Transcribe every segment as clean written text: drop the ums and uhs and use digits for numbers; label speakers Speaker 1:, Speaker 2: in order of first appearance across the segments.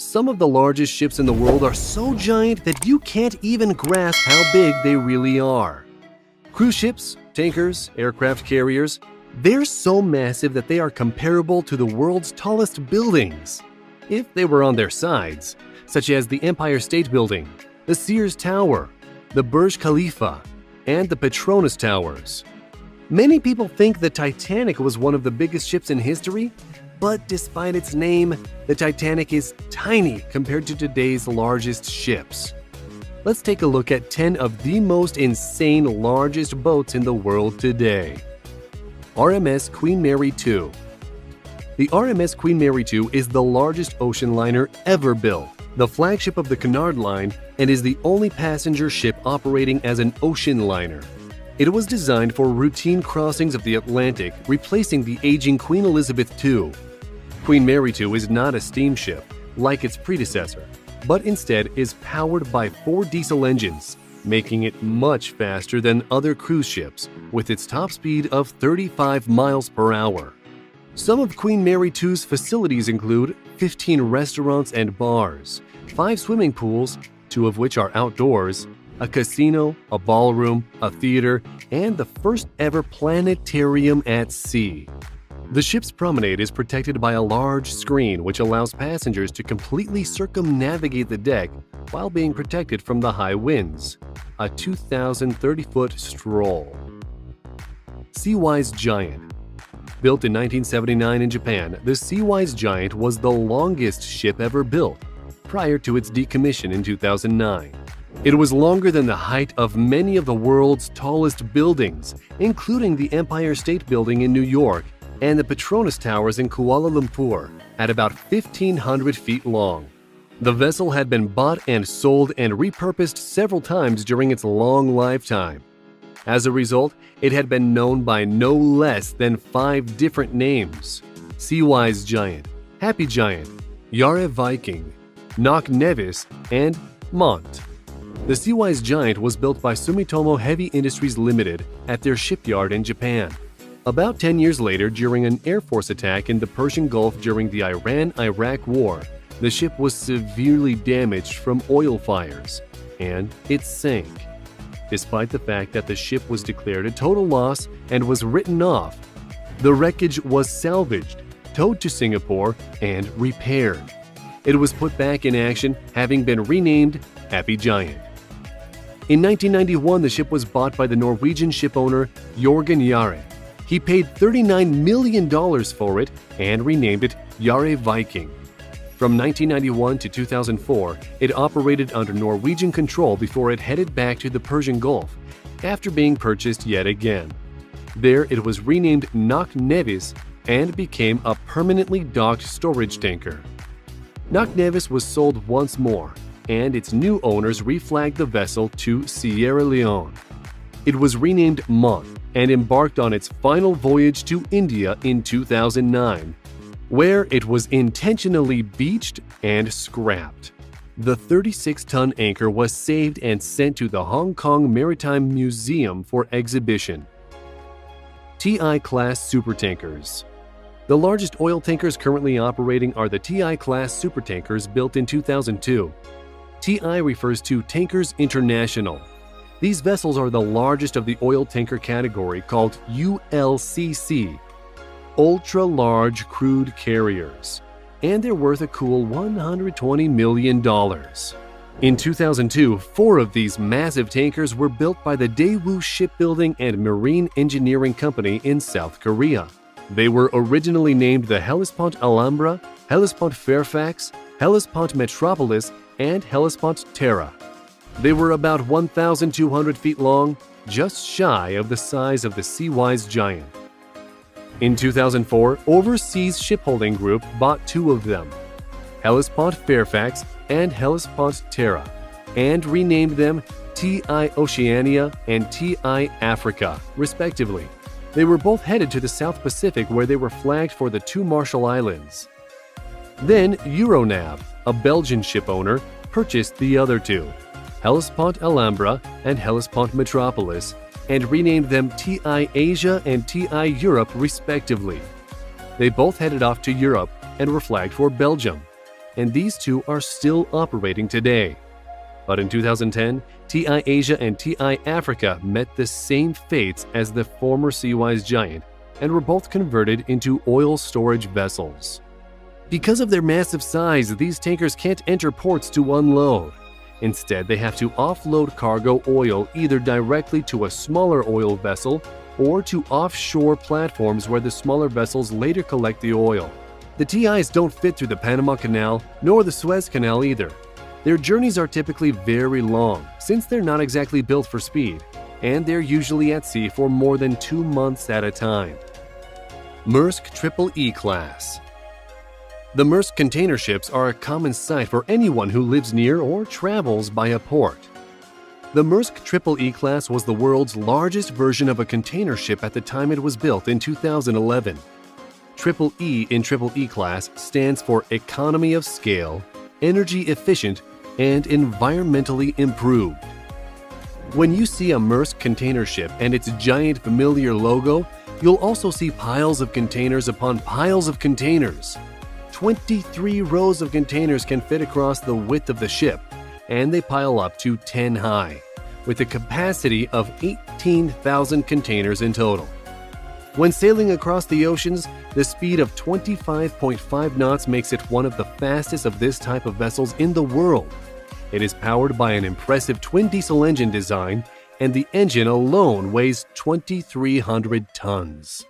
Speaker 1: Some of the largest ships in the world are so giant that you can't even grasp how big they really are. Cruise ships, tankers, aircraft carriers, they're so massive that they are comparable to the world's tallest buildings, if they were on their sides, such as the Empire State Building, the Sears Tower, the Burj Khalifa, and the Petronas Towers. Many people think the Titanic was one of the biggest ships in history, but despite its name, the Titanic is tiny compared to today's largest ships. Let's take a look at 10 of the most insane largest boats in the world today. RMS Queen Mary II. The RMS Queen Mary II is the largest ocean liner ever built, the flagship of the Cunard Line, and is the only passenger ship operating as an ocean liner. It was designed for routine crossings of the Atlantic, replacing the aging Queen Elizabeth II. Queen Mary II is not a steamship, like its predecessor, but instead is powered by 4 diesel engines, making it much faster than other cruise ships, with its top speed of 35 miles per hour. Some of Queen Mary II's facilities include 15 restaurants and bars, 5 swimming pools, 2 of which are outdoors, a casino, a ballroom, a theater, and the first ever planetarium at sea. The ship's promenade is protected by a large screen which allows passengers to completely circumnavigate the deck while being protected from the high winds. A 2,030-foot stroll. Seawise Giant. Built in 1979 in Japan, the Seawise Giant was the longest ship ever built, prior to its decommission in 2009. It was longer than the height of many of the world's tallest buildings, including the Empire State Building in New York and the Petronas Towers in Kuala Lumpur, at about 1,500 feet long. The vessel had been bought and sold and repurposed several times during its long lifetime. As a result, it had been known by no less than 5 different names: Seawise Giant, Happy Giant, Yare Viking, Knock Nevis, and Mont. The Seawise Giant was built by Sumitomo Heavy Industries Limited at their shipyard in Japan. About 10 years later, during an Air Force attack in the Persian Gulf during the Iran-Iraq War, the ship was severely damaged from oil fires, and it sank. Despite the fact that the ship was declared a total loss and was written off, the wreckage was salvaged, towed to Singapore, and repaired. It was put back in action, having been renamed Happy Giant. In 1991, the ship was bought by the Norwegian shipowner Jorgen Yare. He paid $39 million for it and renamed it Yare Viking. From 1991 to 2004, it operated under Norwegian control before it headed back to the Persian Gulf, after being purchased yet again. There it was renamed Knock Nevis and became a permanently docked storage tanker. Knock Nevis was sold once more, and its new owners reflagged the vessel to Sierra Leone. It was renamed Mont and embarked on its final voyage to India in 2009, where it was intentionally beached and scrapped. The 36-ton anchor was saved and sent to the Hong Kong Maritime Museum for exhibition. TI-class supertankers. The largest oil tankers currently operating are the TI-class supertankers built in 2002. TI refers to Tankers International. These vessels are the largest of the oil tanker category, called ULCC, ultra-large crude carriers, and they're worth a cool $120 million. In 2002, 4 of these massive tankers were built by the Daewoo Shipbuilding and Marine Engineering Company in South Korea. They were originally named the Hellespont Alhambra, Hellespont Fairfax, Hellespont Metropolis, and Hellespont Terra. They were about 1,200 feet long, just shy of the size of the Seawise Giant. In 2004, Overseas Shipholding Group bought 2 of them, Hellespont Fairfax and Hellespont Terra, and renamed them TI Oceania and TI Africa, respectively. They were both headed to the South Pacific, where they were flagged for the 2 Marshall Islands. Then Euronav, a Belgian shipowner, purchased the other 2, Hellespont Alhambra and Hellespont Metropolis, and renamed them TI Asia and TI Europe respectively. They both headed off to Europe and were flagged for Belgium. and these two are still operating today. But in 2010, TI Asia and TI Africa met the same fates as the former Seawise Giant and were both converted into oil storage vessels. Because of their massive size, these tankers can't enter ports to unload. Instead, they have to offload cargo oil either directly to a smaller oil vessel or to offshore platforms where the smaller vessels later collect the oil. The TIs don't fit through the Panama Canal nor the Suez Canal either. Their journeys are typically very long since they're not exactly built for speed, and they're usually at sea for more than 2 months at a time. Maersk Triple E Class. The Maersk container ships are a common sight for anyone who lives near or travels by a port. The Maersk Triple E Class was the world's largest version of a container ship at the time it was built in 2011. Triple E in Triple E Class stands for economy of scale, energy efficient, and environmentally improved. When you see a Maersk container ship and its giant familiar logo, you'll also see piles of containers upon piles of containers. 23 rows of containers can fit across the width of the ship, and they pile up to 10 high, with a capacity of 18,000 containers in total. When sailing across the oceans, the speed of 25.5 knots makes it one of the fastest of this type of vessels in the world. It is powered by an impressive twin diesel engine design, and the engine alone weighs 2,300 tons.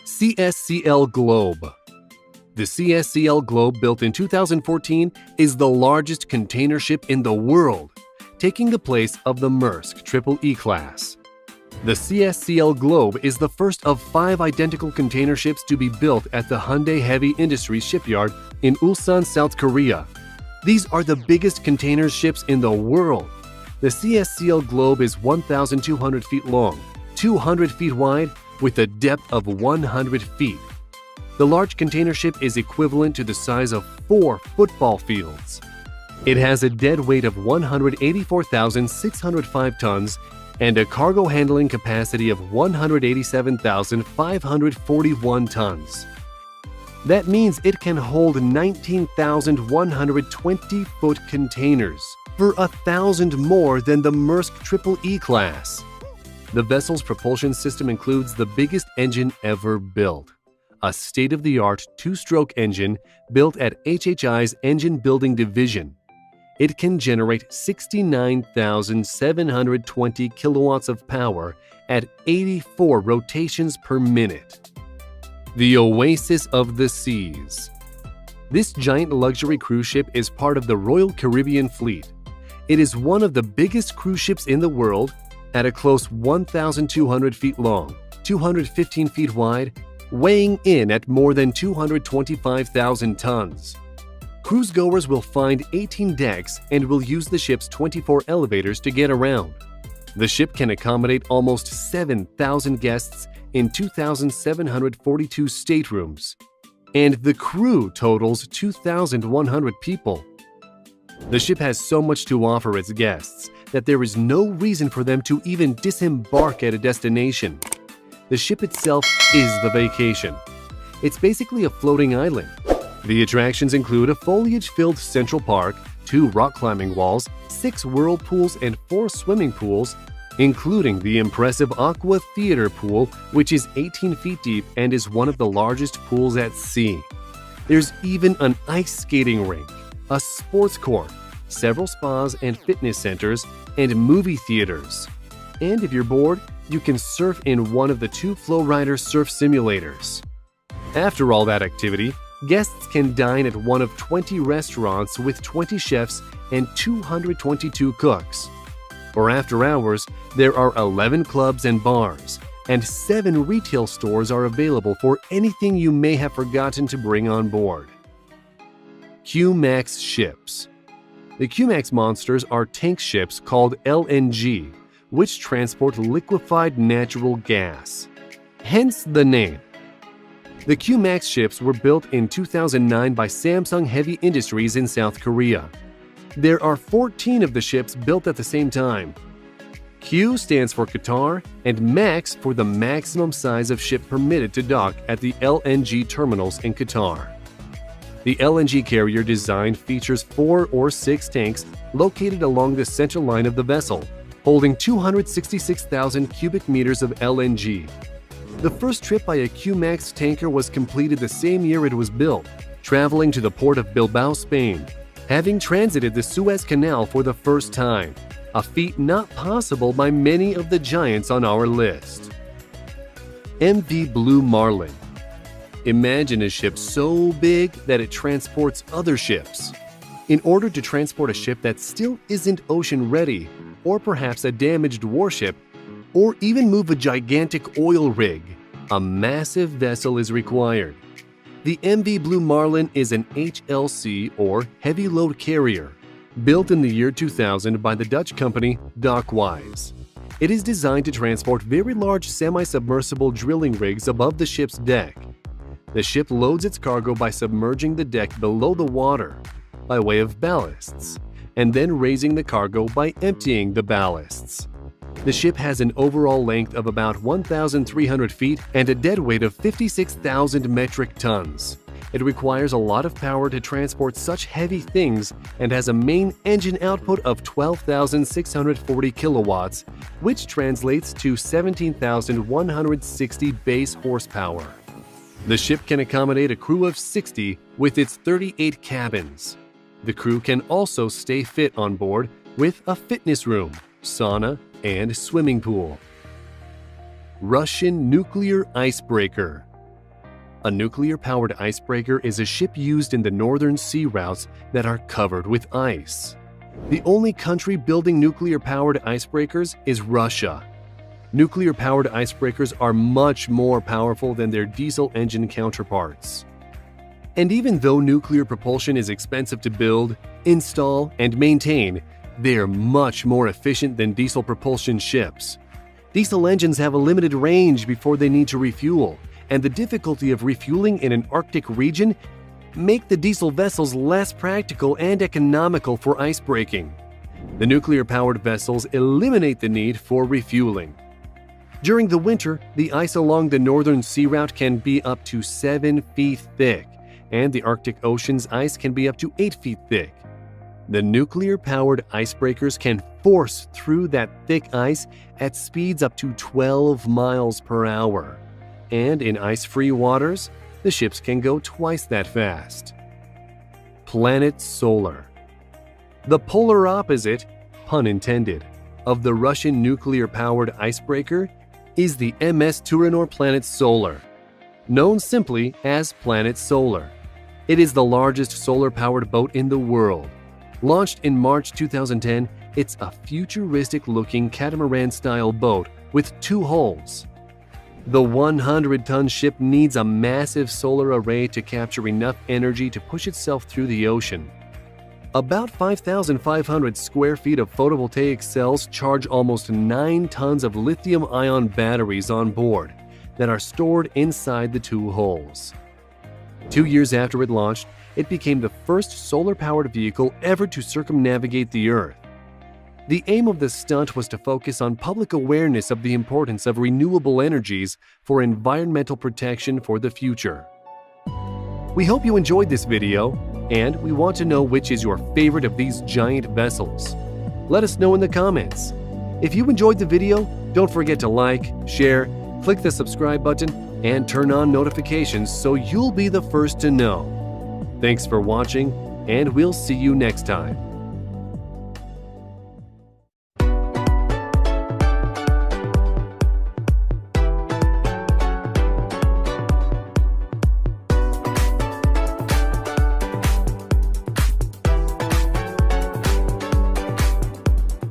Speaker 1: CSCL Globe. The CSCL Globe, built in 2014, is the largest container ship in the world, taking the place of the Maersk Triple E Class. The CSCL Globe is the first of 5 identical container ships to be built at the Hyundai Heavy Industries shipyard in Ulsan, South Korea. These are the biggest container ships in the world. The CSCL Globe is 1,200 feet long, 200 feet wide, with a depth of 100 feet. The large container ship is equivalent to the size of 4 football fields. It has a dead weight of 184,605 tons and a cargo handling capacity of 187,541 tons. That means it can hold 19,120-foot containers, for 1,000 more than the Maersk Triple E Class. The vessel's propulsion system includes the biggest engine ever built, a state-of-the-art 2-stroke engine built at HHI's Engine Building Division. It can generate 69,720 kilowatts of power at 84 rotations per minute. The Oasis of the Seas. This giant luxury cruise ship is part of the Royal Caribbean Fleet. It is one of the biggest cruise ships in the world, at a close 1,200 feet long, 215 feet wide, weighing in at more than 225,000 tons. Cruisegoers will find 18 decks and will use the ship's 24 elevators to get around. The ship can accommodate almost 7,000 guests in 2,742 staterooms, and the crew totals 2,100 people. The ship has so much to offer its guests that there is no reason for them to even disembark at a destination. The ship itself is the vacation. It's basically a floating island. The attractions include a foliage-filled Central Park, 2 rock climbing walls, 6 whirlpools, and 4 swimming pools, including the impressive Aqua Theater Pool, which is 18 feet deep and is one of the largest pools at sea. There's even an ice skating rink, a sports court, several spas and fitness centers, and movie theaters. And if you're bored, you can surf in one of the 2 Flowrider surf simulators. After all that activity, guests can dine at one of 20 restaurants with 20 chefs and 222 cooks. For after hours, there are 11 clubs and bars, and 7 retail stores are available for anything you may have forgotten to bring on board. Q-Max ships. The Q-Max monsters are tank ships called LNG, which transport liquefied natural gas. Hence the name. The Q-Max ships were built in 2009 by Samsung Heavy Industries in South Korea. There are 14 of the ships built at the same time. Q stands for Qatar and Max for the maximum size of ship permitted to dock at the LNG terminals in Qatar. The LNG carrier design features 4 or 6 tanks located along the central line of the vessel, holding 266,000 cubic meters of LNG. The first trip by a Q-Max tanker was completed the same year it was built, traveling to the port of Bilbao, Spain, having transited the Suez Canal for the first time, a feat not possible by many of the giants on our list. MV Blue Marlin. Imagine a ship so big that it transports other ships. In order to transport a ship that still isn't ocean-ready, or perhaps a damaged warship, or even move a gigantic oil rig, a massive vessel is required. The MV Blue Marlin is an HLC or heavy load carrier, built in the year 2000 by the Dutch company Dockwise. It is designed to transport very large semi-submersible drilling rigs above the ship's deck. The ship loads its cargo by submerging the deck below the water, by way of ballasts, and then raising the cargo by emptying the ballasts. The ship has an overall length of about 1,300 feet and a deadweight of 56,000 metric tons. It requires a lot of power to transport such heavy things and has a main engine output of 12,640 kilowatts, which translates to 17,160 base horsepower. The ship can accommodate a crew of 60 with its 38 cabins. The crew can also stay fit on board with a fitness room, sauna, and swimming pool. Russian nuclear icebreaker. A nuclear-powered icebreaker is a ship used in the northern sea routes that are covered with ice. The only country building nuclear-powered icebreakers is Russia. Nuclear-powered icebreakers are much more powerful than their diesel engine counterparts. And even though nuclear propulsion is expensive to build, install, and maintain, they are much more efficient than diesel propulsion ships. Diesel engines have a limited range before they need to refuel, and the difficulty of refueling in an Arctic region make the diesel vessels less practical and economical for icebreaking. The nuclear-powered vessels eliminate the need for refueling. During the winter, the ice along the northern sea route can be up to 7 feet thick, and the Arctic Ocean's ice can be up to 8 feet thick. The nuclear-powered icebreakers can force through that thick ice at speeds up to 12 miles per hour. And in ice-free waters, the ships can go twice that fast. Planet Solar. The polar opposite, pun intended, of the Russian nuclear-powered icebreaker is the MS Turanor Planet Solar, known simply as Planet Solar. It is the largest solar-powered boat in the world. Launched in March 2010, it's a futuristic-looking catamaran-style boat with 2 hulls. The 100-ton ship needs a massive solar array to capture enough energy to push itself through the ocean. About 5,500 square feet of photovoltaic cells charge almost 9 tons of lithium-ion batteries on board that are stored inside the 2 hulls. 2 years after it launched, it became the first solar-powered vehicle ever to circumnavigate the Earth. The aim of the stunt was to focus on public awareness of the importance of renewable energies for environmental protection for the future. We hope you enjoyed this video, and we want to know which is your favorite of these giant vessels. Let us know in the comments. If you enjoyed the video, don't forget to like, share, click the subscribe button, and turn on notifications so you'll be the first to know. Thanks for watching, and we'll see you next time.